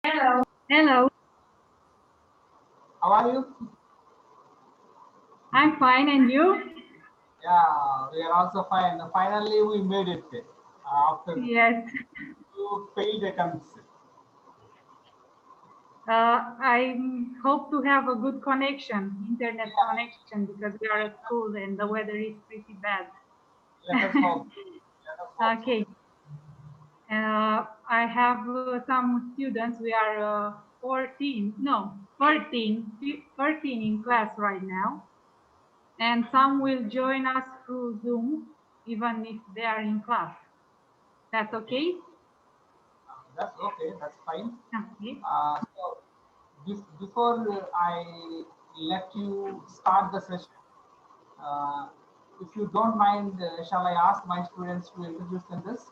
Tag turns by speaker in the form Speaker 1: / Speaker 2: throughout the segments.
Speaker 1: Hello. Hello.
Speaker 2: How are you?
Speaker 1: I'm fine, and you?
Speaker 2: Yeah, we are also fine. Finally, we made it after
Speaker 1: Yes.
Speaker 2: two failed attempts.
Speaker 1: I hope to have a good connection, internet connection, because we are at school and the weather is pretty bad.
Speaker 2: Let us hope. Let us hope so.
Speaker 1: Okay. I have some students. We are 14, no, 13 in class right now. And some will join us through Zoom, even if they are in class. That's okay?
Speaker 2: That's okay. That's fine.
Speaker 1: Okay.
Speaker 2: Before I let you start the session, uh, if you don't mind, shall I ask my students to introduce themselves?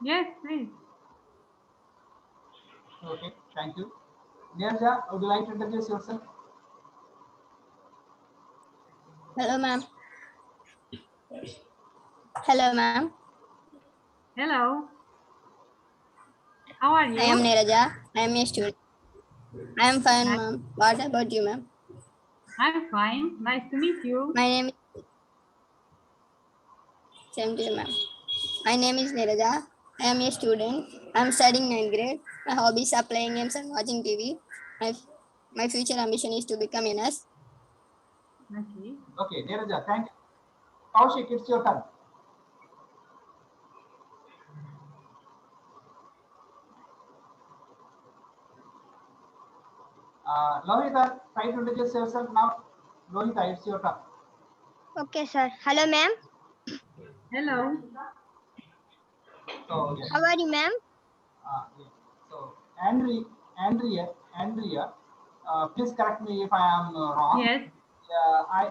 Speaker 1: Yes, please.
Speaker 2: Okay, thank you. Nirja, would you like to introduce yourself?
Speaker 3: Hello, ma'am. Hello, ma'am.
Speaker 1: Hello. How are
Speaker 3: I am
Speaker 1: you?
Speaker 3: Neeraja. I am a student. I am fine,
Speaker 1: Nice.
Speaker 3: ma'am. What about you, ma'am?
Speaker 1: I'm fine. Nice to meet you.
Speaker 3: My name is same to you, ma'am. My name is Neeraja. I am a student. I am studying 9th grade. My hobbies are playing games and watching TV. My my future ambition is to become a nurse.
Speaker 1: Okay.
Speaker 2: Okay, Nirja, thank you. Kaushik, it's your turn. Lohita, try to introduce yourself now. Lohita, it's your turn.
Speaker 3: Okay, sir. Hello, ma'am.
Speaker 1: Hello.
Speaker 2: So yes,
Speaker 3: How are you, ma'am?
Speaker 2: yes. So Andrea, please correct me if I am wrong.
Speaker 1: Yes.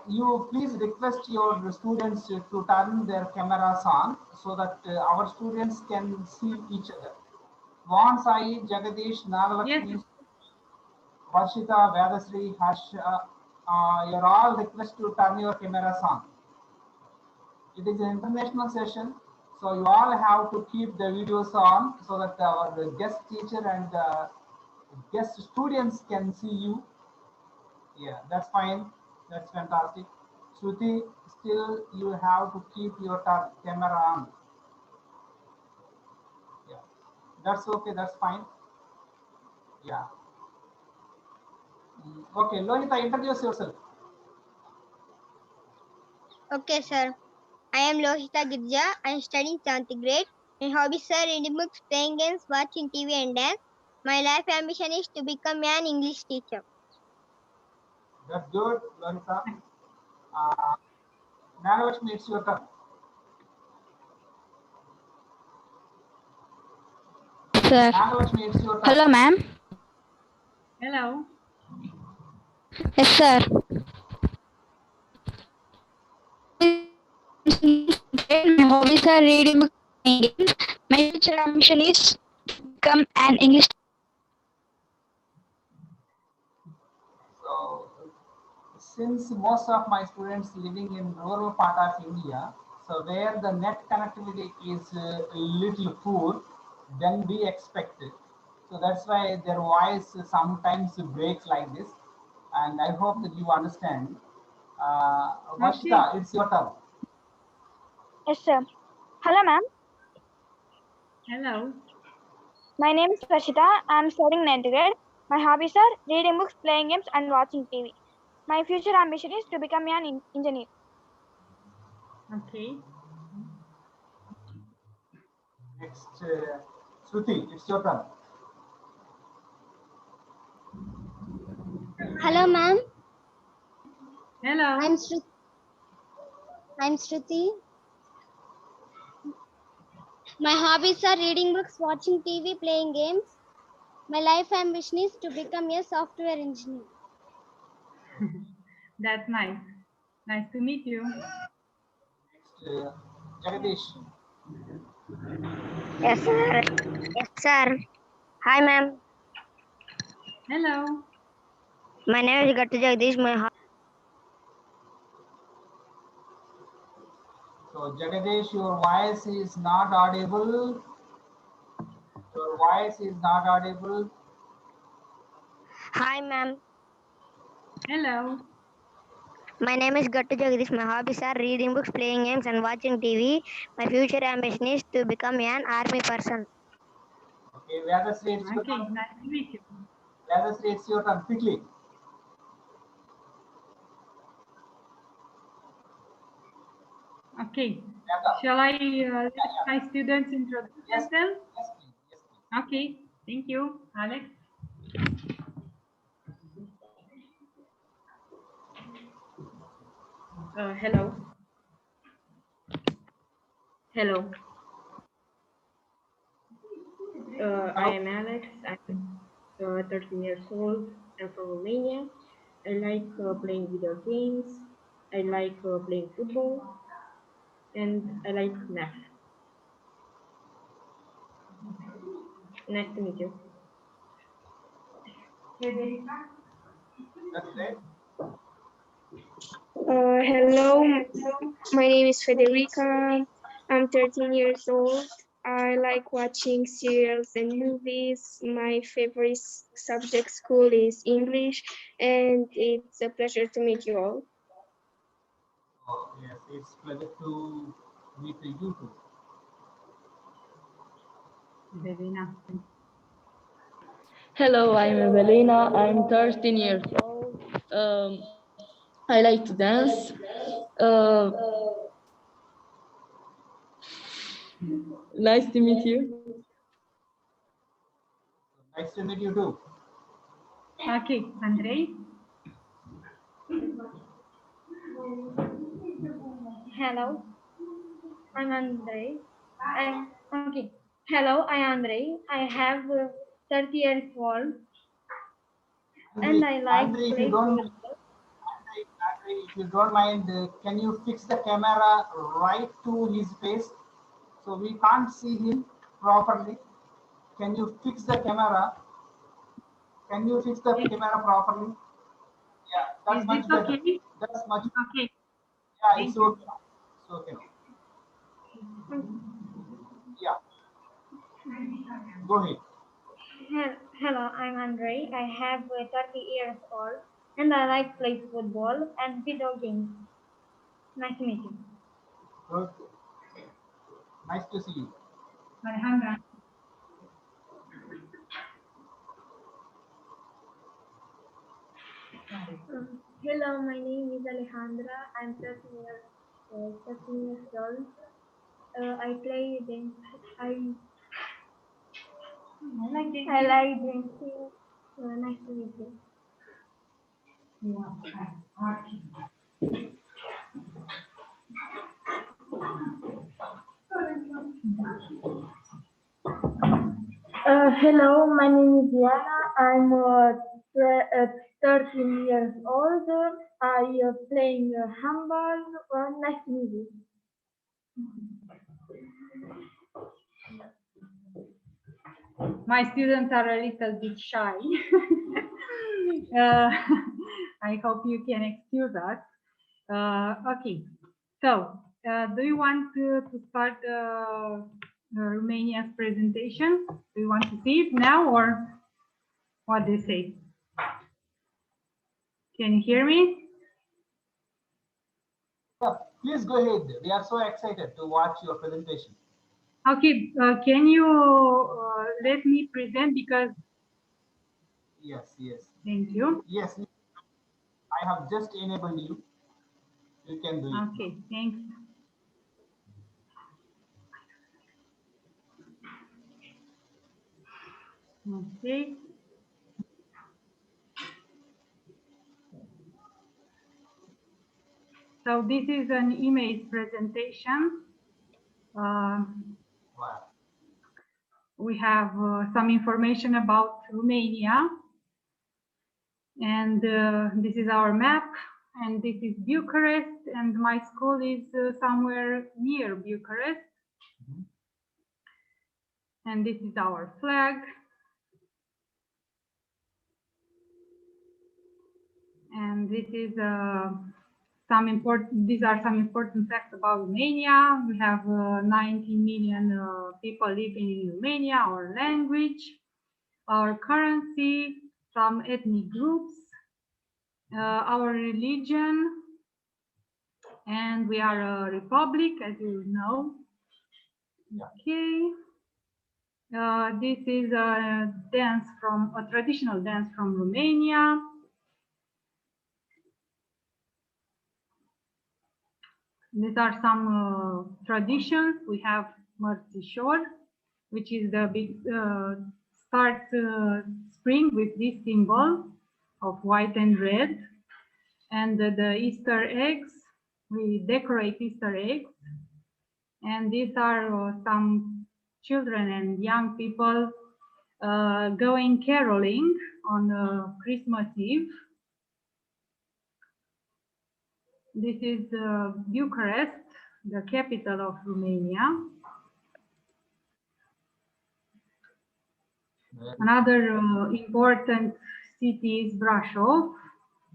Speaker 2: You please request your students to turn their cameras on so that our students can see each other. Vaughan Sai, Jagadish,
Speaker 1: Yes.
Speaker 2: Nagalakshmi, Varshita, Vedasri, Harsha, you're all requested to turn your cameras on. It is an international session, so you all have to keep the videos on so that our guest teacher and guest students can see you. Yeah, that's fine. That's fantastic. Shruti, still you have to keep your camera on. Yeah, that's okay. That's fine. Yeah. Okay, Lohita, introduce yourself.
Speaker 3: Okay, sir. I am Lohita Girja. I am studying 7th grade. My hobbies are reading books, playing games, watching TV, and dance. My life ambition is to become an English teacher.
Speaker 2: That's good, Lohita. Uh, Nagalakshmi, it's your turn.
Speaker 4: Sir.
Speaker 2: Nagalakshmi, it's your turn.
Speaker 4: Hello, ma'am.
Speaker 1: Hello.
Speaker 4: Yes, sir. My hobbies are reading books and games. My future ambition is to become an English.
Speaker 2: So, since most of my students living in rural part of India, so where the net connectivity is a little poor than we expected. So that's why their voice sometimes breaks like this. And I hope that you understand.
Speaker 1: Okay.
Speaker 2: Varshita, it's your turn.
Speaker 4: Yes, sir. Hello, ma'am.
Speaker 1: Hello.
Speaker 4: My name is Rashita. I'm studying 9th grade. My hobbies are reading books, playing games, and watching TV. My future ambition is to become an engineer.
Speaker 1: Okay.
Speaker 2: Next, Shruti, it's your turn.
Speaker 3: Hello, ma'am.
Speaker 1: Hello.
Speaker 3: I'm Shruti. My hobbies are reading books, watching TV, playing games. My life ambition is to become a software engineer.
Speaker 1: That's nice. Nice to meet you.
Speaker 2: Next, Jagadish.
Speaker 3: Yes, sir. Yes, sir. Hi, ma'am.
Speaker 1: Hello.
Speaker 3: My name is Gattu Jagdish.
Speaker 2: So Jagadish, your voice is not audible. Your voice is not audible.
Speaker 3: Hi, ma'am.
Speaker 1: Hello.
Speaker 3: My name is Gattu Jagdish. My hobbies are reading books, playing games, and watching TV. My future ambition is to become an army person.
Speaker 2: Okay, Vyadasri, it's your
Speaker 1: Okay,
Speaker 2: turn.
Speaker 1: nice to meet you.
Speaker 2: Vyadasri, it's your turn. Quickly.
Speaker 1: Okay.
Speaker 2: Vyada.
Speaker 1: Shall I
Speaker 2: Yeah,
Speaker 1: let
Speaker 2: yeah.
Speaker 1: my students introduce
Speaker 2: Yes,
Speaker 1: themselves?
Speaker 2: yes, please. Yes, please.
Speaker 1: Okay. Thank you, Alex. Hello. Hello. I
Speaker 2: Hello.
Speaker 1: am Alex. I'm 13 years old. I'm from Romania. I like playing video games. I like playing football. And I like math. Nice to meet you.
Speaker 2: That's great.
Speaker 5: Hello, my name is Federica. I'm 13 years old. I like watching serials and movies. My favorite subject school is English, and it's a pleasure to meet you all.
Speaker 2: Oh, yes, it's pleasure to meet you too.
Speaker 1: Very nice.
Speaker 6: Hello, I'm Evelina. I'm 13 years old. I like to dance. Uh, Nice to meet you.
Speaker 2: Nice to meet you too.
Speaker 1: Okay, Andrei.
Speaker 4: Hello, I'm Andre. Okay. Hello, I'm Andre. I have 30 years old and
Speaker 2: Andre,
Speaker 4: I like
Speaker 2: Andre, if you
Speaker 4: play
Speaker 2: don't mind,
Speaker 4: football.
Speaker 2: Andre, if you don't mind, can you fix the camera right to his face so we can't see him properly? Can you fix the camera? Can you fix the camera properly? Yeah,
Speaker 1: Is
Speaker 2: that's
Speaker 1: this
Speaker 2: much better.
Speaker 1: okay?
Speaker 2: That's much.
Speaker 1: Okay,
Speaker 2: Yeah, it's
Speaker 1: thank you.
Speaker 2: okay. It's okay now. Yeah, go ahead.
Speaker 4: Hello, I'm Andre. I have 30 years old and I like play football and video games. Nice to meet you.
Speaker 2: Good. Nice to see you.
Speaker 1: Alejandra.
Speaker 4: Hello, my name is Alejandra. I'm 13 years old. I play dance. I like dancing. Nice to meet you. Hello, my name is Diana. I'm 13 years old. I playing handball. Nice to meet you.
Speaker 1: My students are a little bit shy. uh, I hope you can excuse us. Okay, so do you want to start Romania's presentation? Do you want to see it now or what do you say? Can you hear me?
Speaker 2: Yeah, please go ahead. We are so excited to watch your presentation.
Speaker 1: Okay, can you let me present because
Speaker 2: Yes, yes,
Speaker 1: thank you.
Speaker 2: yes. I have just enabled you. You can do it now.
Speaker 1: Okay, thanks. Okay. So this is an image presentation. Uh,
Speaker 2: Wow.
Speaker 1: we have some information about Romania. And this is our map. And this is Bucharest. And my school is somewhere near Bucharest.
Speaker 2: Mhm.
Speaker 1: And this is our flag. And this is these are some important facts about Romania. We have 19 million people living in Romania, our language, our currency, some ethnic groups, our religion, and we are a republic, as you know. Okay. This is a traditional dance from Romania. These are some traditions. We have Mărțișor, which is the big start spring with this symbol of white and red, and the Easter eggs. We decorate Easter eggs, and these are some children and young people going caroling on Christmas Eve. This is Bucharest, the capital of Romania. Another important city is Brașov.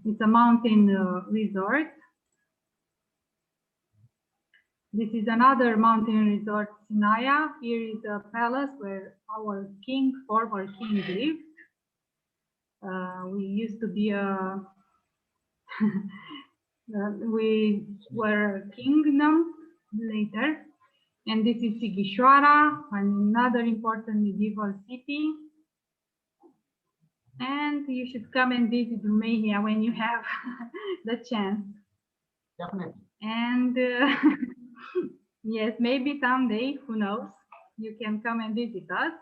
Speaker 1: It's a mountain resort. This is another mountain resort, Sinaia. Here is a palace where our former king lived. We used to be a we were a kingdom later. And this is Sighișoara, another important medieval city. And you should come and visit Romania when you have the chance.
Speaker 2: Definitely.
Speaker 1: And yes, maybe someday, who knows, you can come and visit us.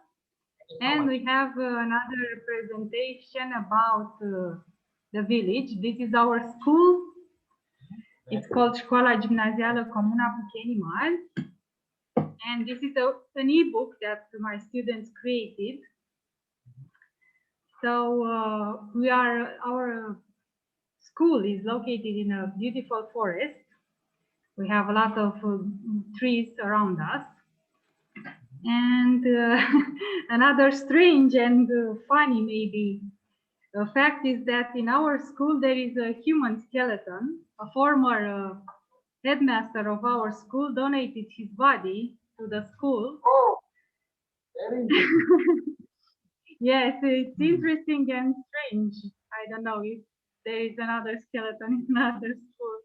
Speaker 1: And we have another presentation about the village. This is our school. It's called Școala Gimnazială Comuna Pucheni Mari. And this is an ebook that my students created. So our school is located in a beautiful forest. We have a lot of trees around us. And another strange and funny maybe fact is that in our school there is a human skeleton. A former headmaster of our school donated his body to the school.
Speaker 2: Oh, very interesting.
Speaker 1: Yes, it's interesting and strange. I don't know if there is another skeleton in another school.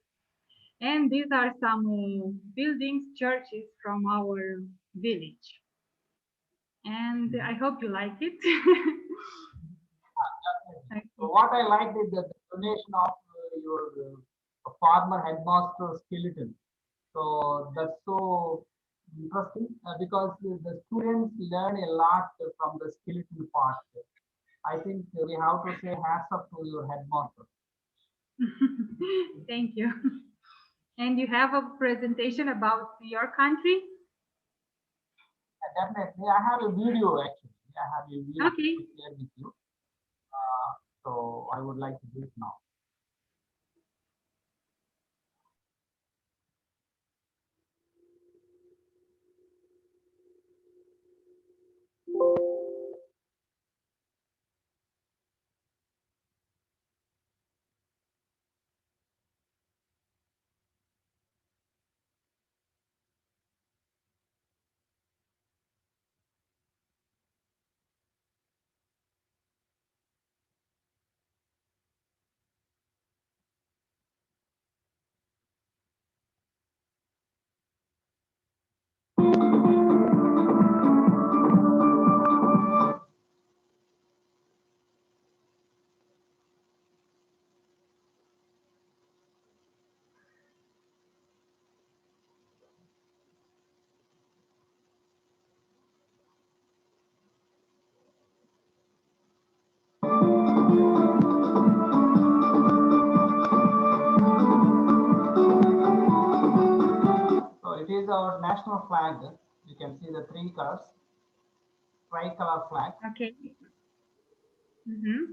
Speaker 1: And these are some buildings, churches from our village. And I hope you like it.
Speaker 2: So what I liked is the donation of your former headmaster skeleton. So that's so interesting because the students learn a lot from the skeleton part. I think we have to say hats off to your headmaster.
Speaker 1: Thank you. And you have a presentation about your country?
Speaker 2: Definitely. I have a video actually. I have a video
Speaker 1: Okay.
Speaker 2: to share with you. So I would like to do it now. So it is our national flag. You can see the three colors, tricolor flag.
Speaker 1: Okay. Mm-hmm.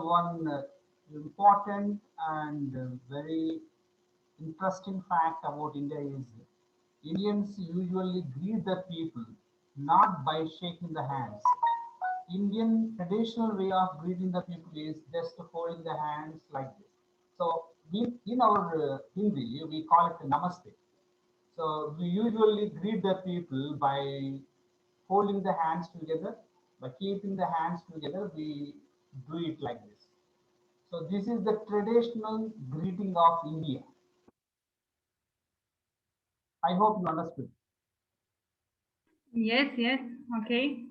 Speaker 2: one important and very interesting fact about India is Indians usually greet the people not by shaking the hands. Indian traditional way of greeting the people is just holding the hands like this. So in our Hindi, we call it namaste. So we usually greet the people by holding the hands together, by keeping the hands together, we do it like this. So this is the traditional greeting of India. I hope you understood.
Speaker 1: Yes, yes, okay.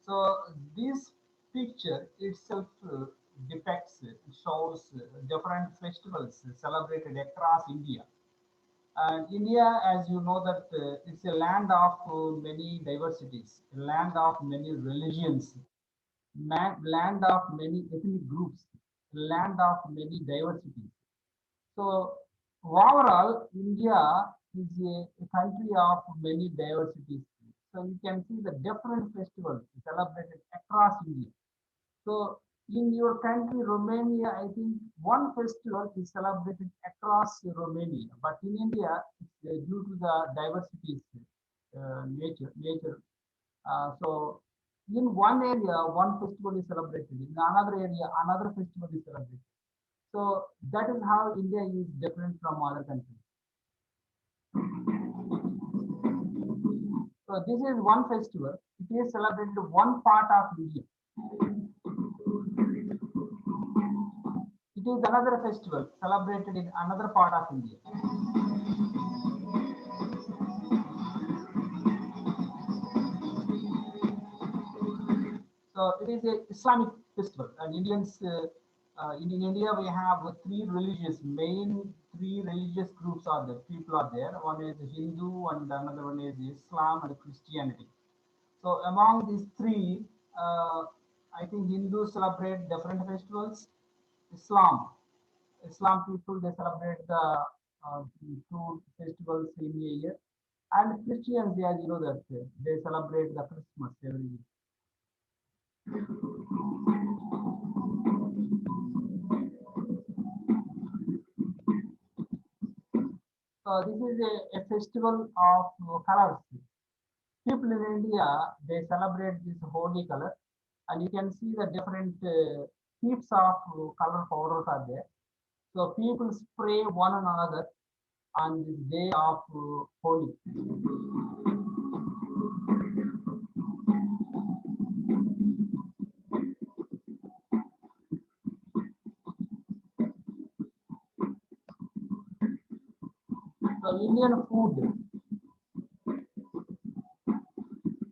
Speaker 2: So this picture itself depicts, shows different festivals celebrated across India. And India, as you know, that it's a land of many diversities, a land of many religions, land of many ethnic groups, land of many diversities. So overall, India is a country of many diversities. So you can see the different festivals celebrated across India. So in your country, Romania, I think one festival is celebrated across Romania, but in India, due to the diversities, nature. So in one area, one festival is celebrated. In another area, another festival is celebrated. So that is how India is different from other countries. So this is one festival. It is celebrated one part of India. It is another festival celebrated in another part of India. So it is a Islamic festival, and Indians in India we have main three religious groups are there. People are there. One is Hindu, and another one is Islam and Christianity. So among these three, I think Hindus celebrate different festivals. Islam, Islam people they celebrate the two festivals in a year, and Christians, as you know that they celebrate the Christmas every year. So this is a festival of colors. People in India they celebrate this holy color, and you can see the different heaps of color powders are there. So people spray one another on this day of Holi. So Indian food,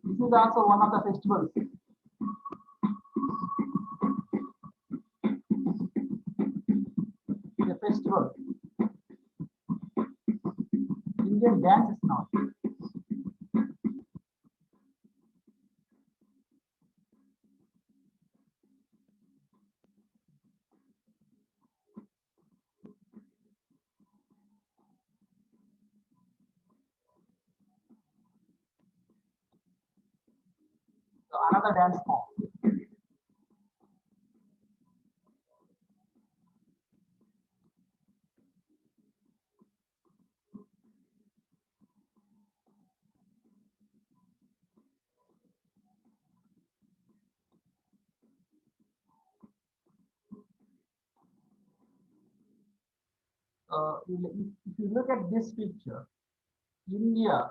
Speaker 2: this is also one of the festivals. The festival. Indian dances now. So another dance form. If you look at this picture, India,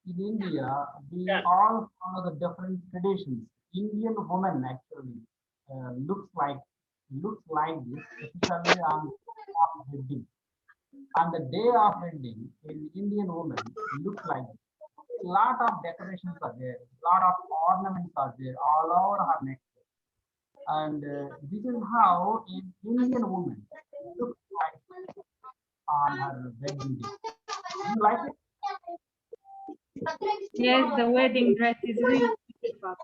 Speaker 2: in India, we all follow the different traditions. Indian woman actually looks like this, especially on wedding. On the day of wedding, an Indian woman looks like this. A lot of decorations are there, a lot of ornaments are there all over her neck. And this is how an Indian woman looks like on her wedding day. Do you like it?
Speaker 1: Yes, the wedding dress is really beautiful.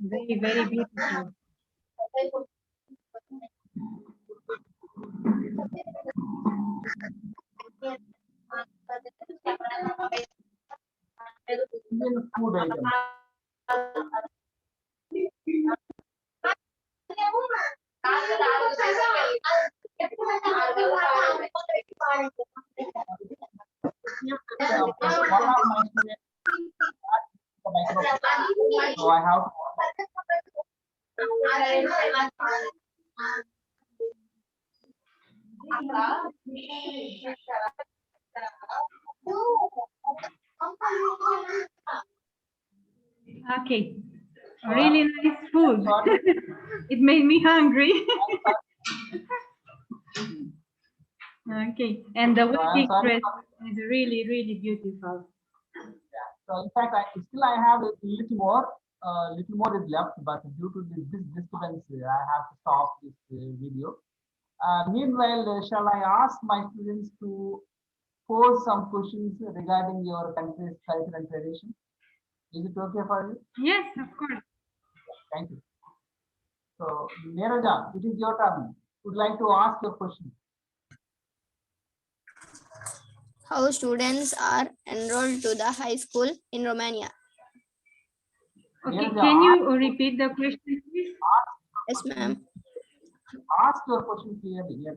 Speaker 1: Very, very beautiful.
Speaker 2: Indian food items. One of my students the microphone, so I have
Speaker 1: Okay, really nice food.
Speaker 2: sorry.
Speaker 1: It made me hungry. Okay, and the
Speaker 2: So I'm
Speaker 1: wedding
Speaker 2: sorry.
Speaker 1: dress is really, really beautiful.
Speaker 2: Yeah. So in fact, I have a little more is left, but due to this disturbance, I have to stop this video. Meanwhile, shall I ask my students to pose some questions regarding your country's culture and tradition? Is it okay for you?
Speaker 1: Yes, of course.
Speaker 2: Thank you. So, Neeraja, it is your turn. Would like to ask your question.
Speaker 3: How students are enrolled to the high school in Romania?
Speaker 1: Okay,
Speaker 2: Neeraja,
Speaker 1: can you repeat the question, please?
Speaker 3: Yes, ma'am.
Speaker 2: Ask your question clearly. Yes.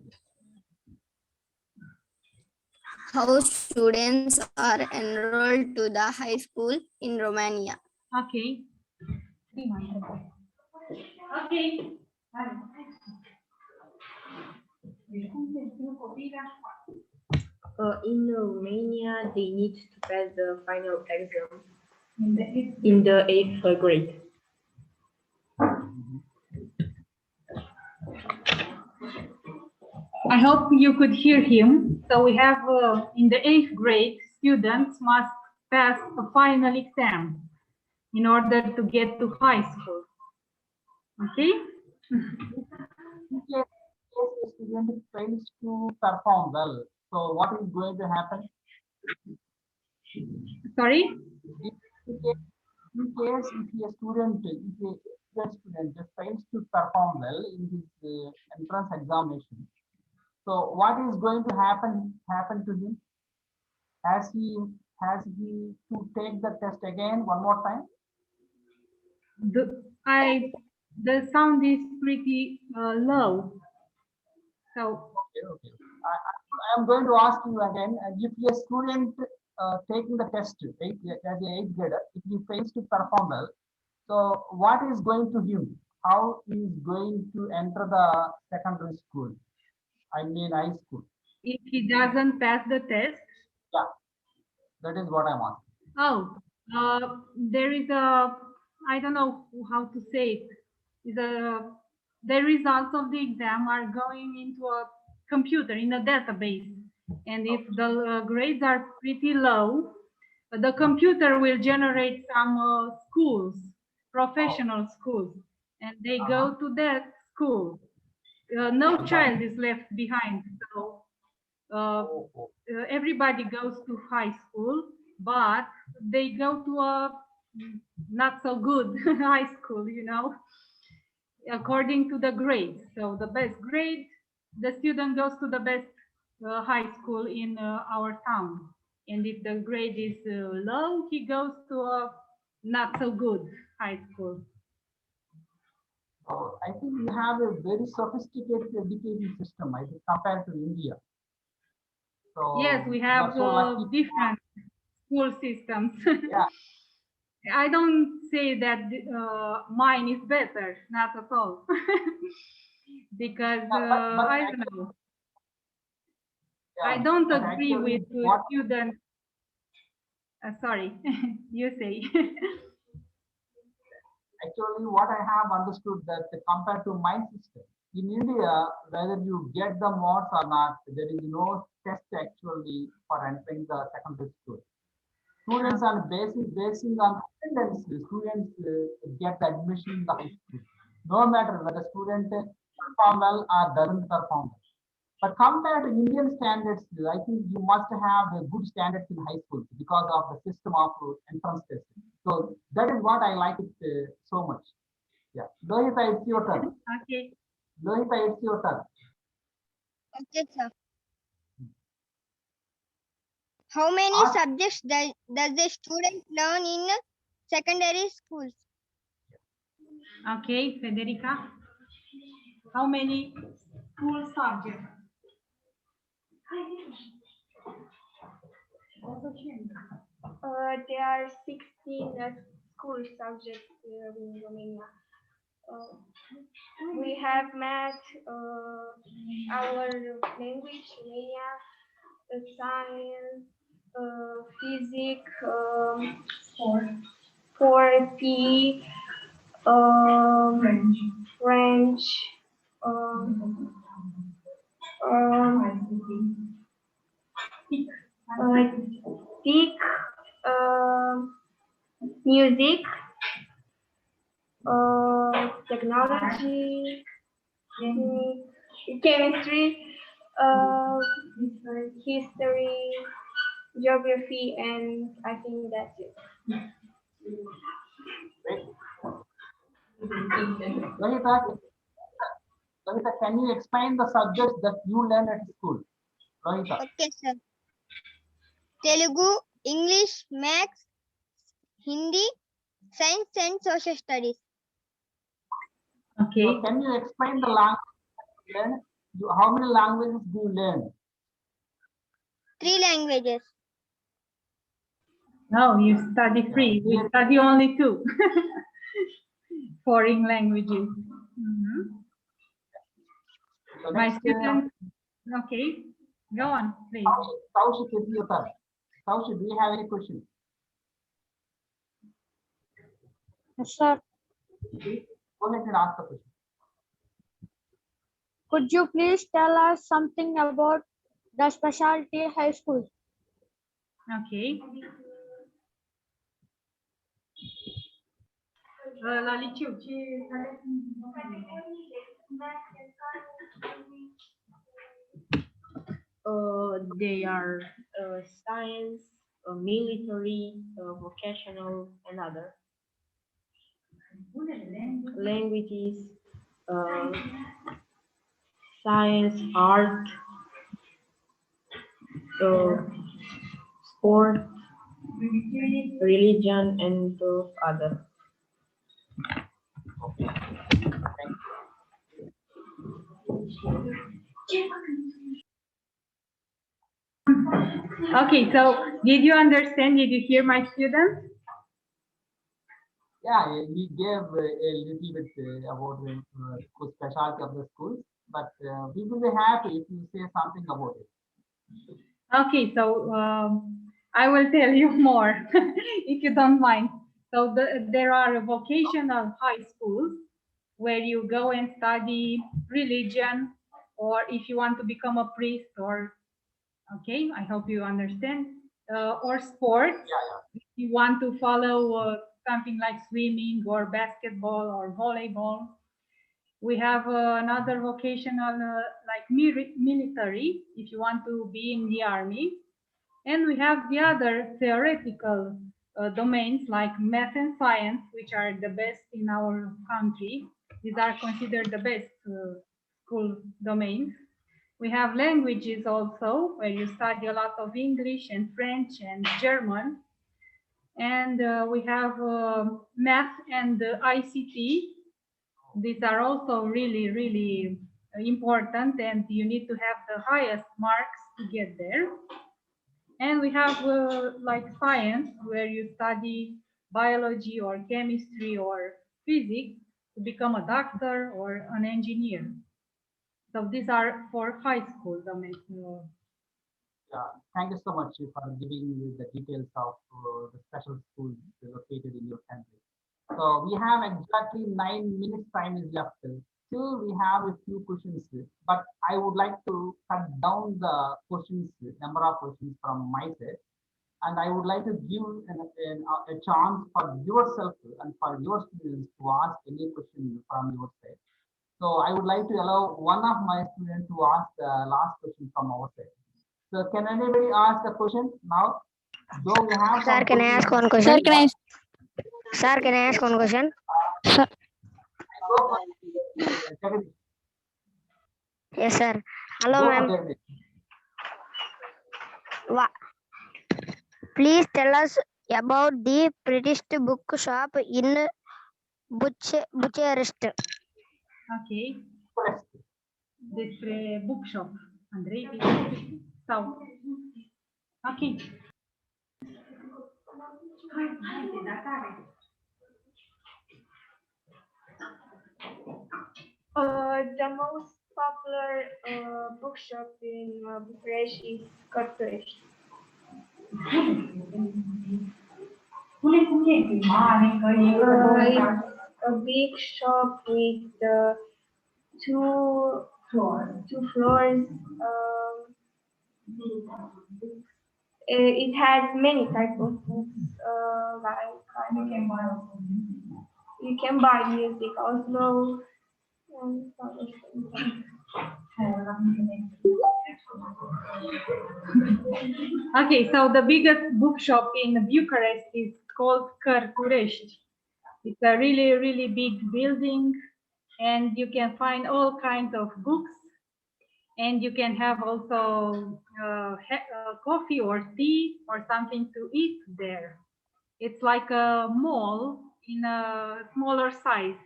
Speaker 3: How students are enrolled to the high school in Romania?
Speaker 1: Okay. Okay.
Speaker 7: In Romania, they need to pass the final exam in the 8th grade.
Speaker 1: I hope you could hear him. So we have in the 8th grade, students must pass a final exam in order to get to high school. Okay?
Speaker 2: In case a student fails to perform well, so what is going to happen?
Speaker 1: Sorry?
Speaker 2: In case if a student just fails to perform well in his entrance examination, so what is going to happen to him? Has he to take the test again one more time?
Speaker 1: The sound is pretty low. So
Speaker 2: Okay. I am going to ask you again. If a student taking the test as an eighth grader, if he fails to perform well, so what is going to him? How he is going to enter the secondary school? I mean high school.
Speaker 1: if he doesn't pass the test,
Speaker 2: Yeah, that is what I'm asking.
Speaker 1: oh, there is a, I don't know how to say it. The results of the exam are going into a computer in a database. And if the grades are pretty low, the computer will generate some schools, professional schools, and they go to that school. No child is left behind. So everybody goes to high school, but they go to a not so good high school, according to the grades. So the best grade, the student goes to the best high school in our town. And if the grade is low, he goes to a not so good high school.
Speaker 2: So I think we have a very sophisticated education system, I think, compared to India. So
Speaker 1: Yes, we
Speaker 2: you
Speaker 1: have
Speaker 2: are so lucky.
Speaker 1: different school systems.
Speaker 2: Yeah.
Speaker 1: I don't say that mine is better, not at all. Because
Speaker 2: But
Speaker 1: I don't know. I
Speaker 2: yeah,
Speaker 1: don't
Speaker 2: but
Speaker 1: agree
Speaker 2: actually
Speaker 1: with
Speaker 2: what
Speaker 1: students. Sorry, you say.
Speaker 2: actually what I have understood that compared to my system in India, whether you get the marks or not, there is no test actually for entering the secondary school. Students on basing on attendance, students get the admission in the high school, no matter whether student perform well or doesn't perform well. But compared to Indian standards, I think you must have a good standards in high school because of the system of entrance testing. So that is what I like it so much. Yeah, Lohita, it's your turn.
Speaker 1: Okay.
Speaker 2: Lohita, it's your turn.
Speaker 3: Okay, sir. How many
Speaker 2: Ask.
Speaker 3: subjects does the student learn in secondary schools?
Speaker 1: Okay, Federica. How many school subjects?
Speaker 5: There are 16 school subjects here in Romania. We have math, our language, Romania, science, physics, sport, PE, French, TIC, music, technology, chemistry, history, geography, and I think that's it.
Speaker 2: Lohita, Lohita, can you explain the subjects that you learn at school? Lohita.
Speaker 3: Okay, sir. Telugu, English, Maths, Hindi, Science and Social Studies.
Speaker 1: Okay.
Speaker 2: So can you explain the language you learn? How many languages do you learn?
Speaker 3: 3 languages.
Speaker 1: No, you study 3. We study only 2. Foreign languages.
Speaker 2: So
Speaker 1: My
Speaker 2: next,
Speaker 1: students. Okay, go on, please.
Speaker 2: Taushik, it's your turn. Taushik, do you have any questions?
Speaker 8: Yes, sir.
Speaker 2: Go ahead and ask the question.
Speaker 8: Could you please tell us something about the specialty high school?
Speaker 1: Okay. Lalichu.
Speaker 7: They are science, military, vocational, and other languages, science, art, sport, religion, and other.
Speaker 1: Okay, so did you understand? Did you hear my students?
Speaker 2: Yeah, we gave a little bit about the specialty of the schools, but we will be happy if you say something about it.
Speaker 1: Okay, so I will tell you more if you don't mind. So there are vocational high schools where you go and study religion, or if you want to become a priest, or okay, I hope you understand, or sports. If you want to follow something like swimming or basketball or volleyball. We have another vocational like military, if you want to be in the army. And we have the other theoretical domains like math and science, which are the best in our country. These are considered the best school domains. We have languages also, where you study a lot of English and French and German. And we have math and ICT. These are also really, really important, and you need to have the highest marks to get there. And we have like science, where you study biology or chemistry or physics to become a doctor or an engineer. So these are for high school domains.
Speaker 2: Thank you so much for giving me the details of the special schools located in your country. So we have exactly 9 minutes time is left. Still, we have a few questions, but I would like to cut down the questions, number of questions from my side, and I would like to give a chance for yourself and for your students to ask any question from your side. So I would like to allow one of my students to ask the last question from our side. So can anybody ask a question now? Though we have
Speaker 3: Sir,
Speaker 2: some
Speaker 3: can I ask
Speaker 2: questions.
Speaker 3: one question?
Speaker 8: Sir, can I?
Speaker 3: Sir, can I ask one question?
Speaker 6: Sir,
Speaker 2: Go for Jagadish.
Speaker 3: Yes, sir. Hello,
Speaker 2: Go for
Speaker 3: ma'am.
Speaker 2: Jagadish.
Speaker 3: Please tell us about the British bookshop in Bucharest.
Speaker 1: Okay.
Speaker 2: Correct.
Speaker 1: Despre bookshop. Andrei, sau? Ok. Haide, da tare.
Speaker 5: The most popular bookshop in Bucharest is Cărturești.
Speaker 1: Spune cum e, că e mare, că e
Speaker 5: It's a big shop with two floors. It has many types of books, like you can buy music also. And other things.
Speaker 1: Okay, so the biggest bookshop in Bucharest is called Cărturești. It's a really, really big building, and you can find all kinds of books, and you can have also coffee or tea or something to eat there. It's like a mall in a smaller size.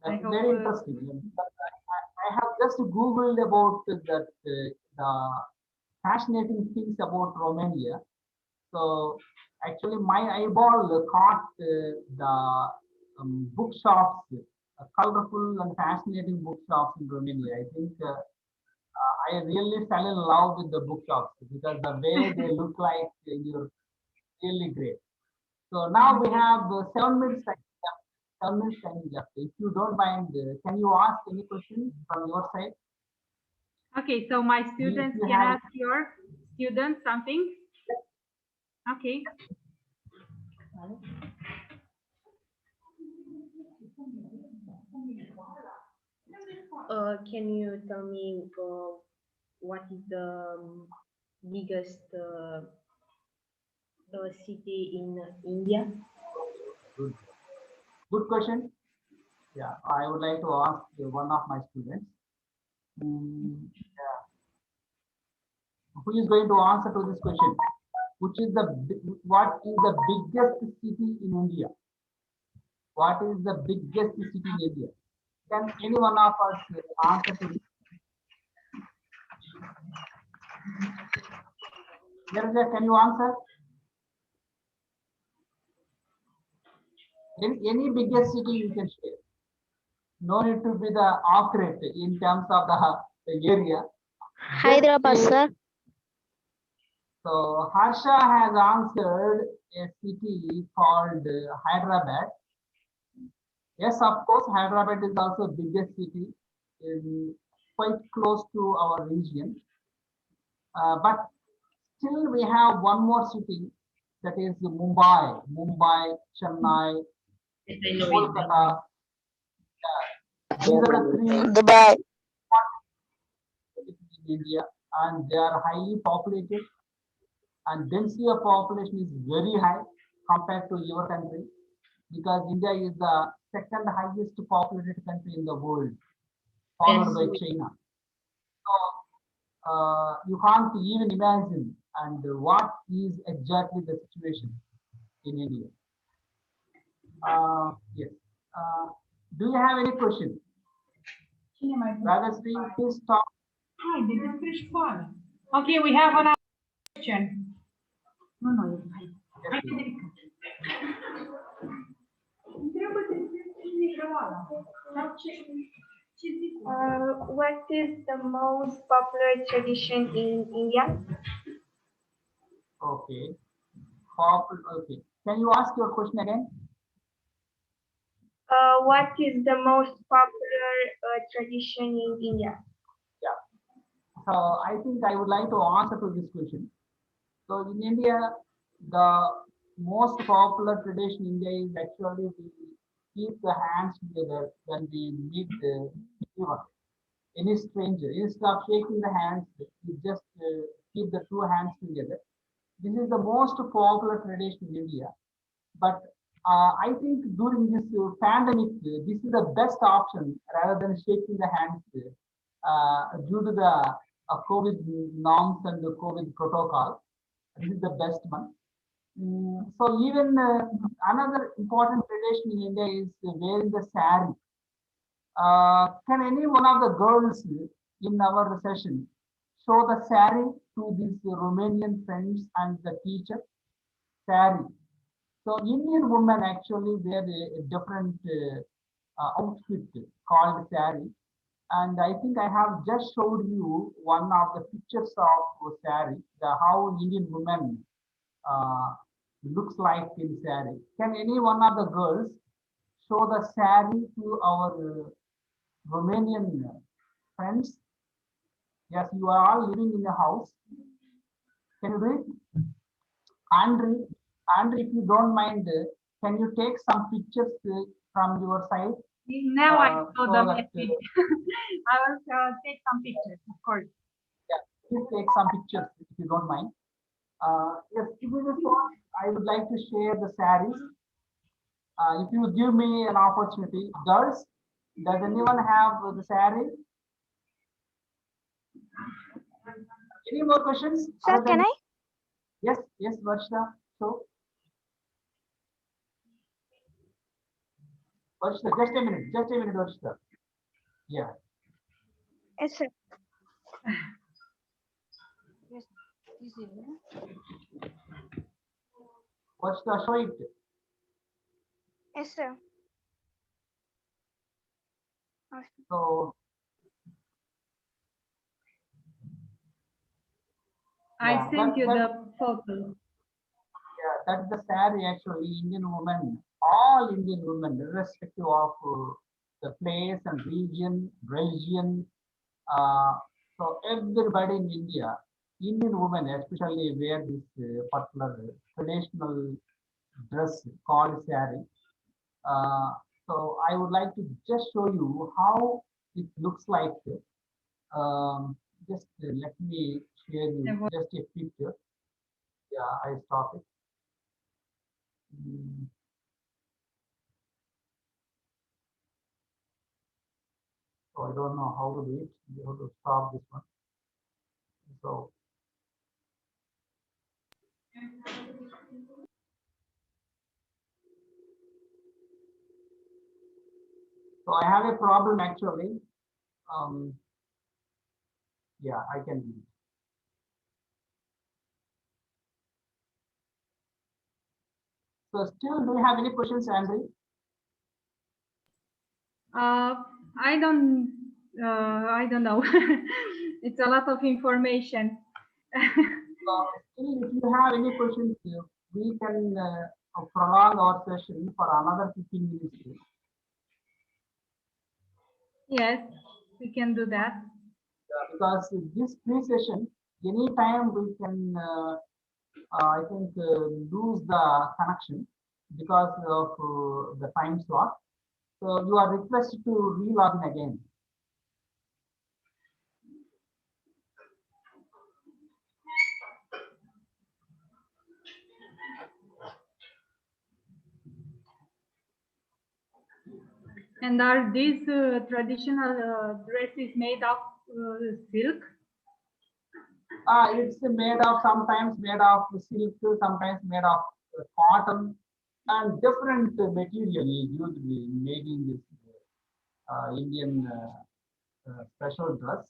Speaker 2: That's very interesting. I have just Googled about that the fascinating things about Romania. So actually, my eyeball caught the bookshops, colorful and fascinating bookshops in Romania. I think I really fell in love with the bookshops because the way they look like you're really great. So now we have 7 minutes left. 7 minutes time left. If you don't mind, can you ask any questions from your side?
Speaker 1: Okay, so my students
Speaker 2: you
Speaker 1: can
Speaker 2: have-
Speaker 1: ask your students something. Okay.
Speaker 7: Can you tell me what is the biggest city in India?
Speaker 2: Good. Good question. Yeah, I would like to ask one of my students. Yeah. Who is going to answer to this question? What is the biggest city in India? What is the biggest city in India? Can any one of us answer to this? Can you answer? Any biggest city you can share. No need to be the accurate in terms of the area.
Speaker 3: Hyderabad, sir.
Speaker 2: So Harsha has answered a city called Hyderabad. Yes, of course, Hyderabad is also the biggest city, in quite close to our region. But still, we have one more city, that is Mumbai, Chennai, Kolkata. These are the three
Speaker 3: Dubai.
Speaker 2: cities in India, and they are highly populated, and density of population is very high compared to your country, because India is the second highest populated country in the world, followed by China. So you can't even imagine and what is exactly the situation in India. Yes. Do you have any question? Rather, please stop.
Speaker 1: Okay, we have another question. No, no, it's fine. Hai,
Speaker 2: Yes,
Speaker 1: Federica.
Speaker 5: What is the most popular tradition in India?
Speaker 2: okay. Okay. Can you ask your question again?
Speaker 5: What is the most popular tradition in India?
Speaker 2: Yeah. So I think I would like to answer to this question. So in India, the most popular tradition in India is actually we keep the hands together when we meet anyone, any stranger. Instead of shaking the hands, we just keep the two hands together. This is the most popular tradition in India. But I think during this pandemic, this is the best option rather than shaking the hands due to the COVID norms and the COVID protocol. This is the best one. So even another important tradition in India is wearing the sari. Can any one of the girls in our session show the sari to these Romanian friends and the teacher? Sari. So Indian women actually wear a different outfit called sari. And I think I have just showed you one of the pictures of sari, how Indian women uh, looks like in sari. Can any one of the girls show the sari to our Romanian friends? Yes, you are all living in a house. Can you do it? Andre, Andre, if you don't mind, can you take some pictures from your side?
Speaker 1: Now I saw
Speaker 2: so
Speaker 1: the
Speaker 2: that,
Speaker 1: message. I will take some pictures, of course.
Speaker 2: yeah, please take some pictures if you don't mind. Yes, if you just want, I would like to share the saris. If you give me an opportunity, girls, does anyone have the sari? Any more questions?
Speaker 8: Sir, can I?
Speaker 2: Yes, yes, Varshita. So, Varshita, just a minute, Varshita. Yeah,
Speaker 8: Yes, sir. Yes, this is
Speaker 2: Varshita, show it.
Speaker 8: Yes, sir.
Speaker 2: So,
Speaker 1: I
Speaker 2: yeah,
Speaker 1: sent you the photo.
Speaker 2: yeah, that's the sari actually. Indian women, all Indian women, irrespective of the place and region, religion. So everybody in India, Indian women especially wear this particular traditional dress called sari. Uh, so I would like to just show you how it looks like. Just let me share you just a picture. Yeah, I stop it. Mm, So I don't know how to do it. You have to stop this one. So I have a problem actually. Um, yeah, I can do it. So still, do you have any questions, Andrew?
Speaker 1: Uh, I don't. I don't know. It's a lot of information.
Speaker 2: Still, if you have any questions, we can prolong our session for another 15 minutes.
Speaker 1: Yes, we can do that.
Speaker 2: Because this pre-session, anytime we can, I think, lose the connection because of the time slot. So you are requested to re-log in again.
Speaker 1: And are these traditional dresses made of silk?
Speaker 2: It's made of sometimes made of silk, sometimes made of cotton, and different material is used in making this Indian special dress.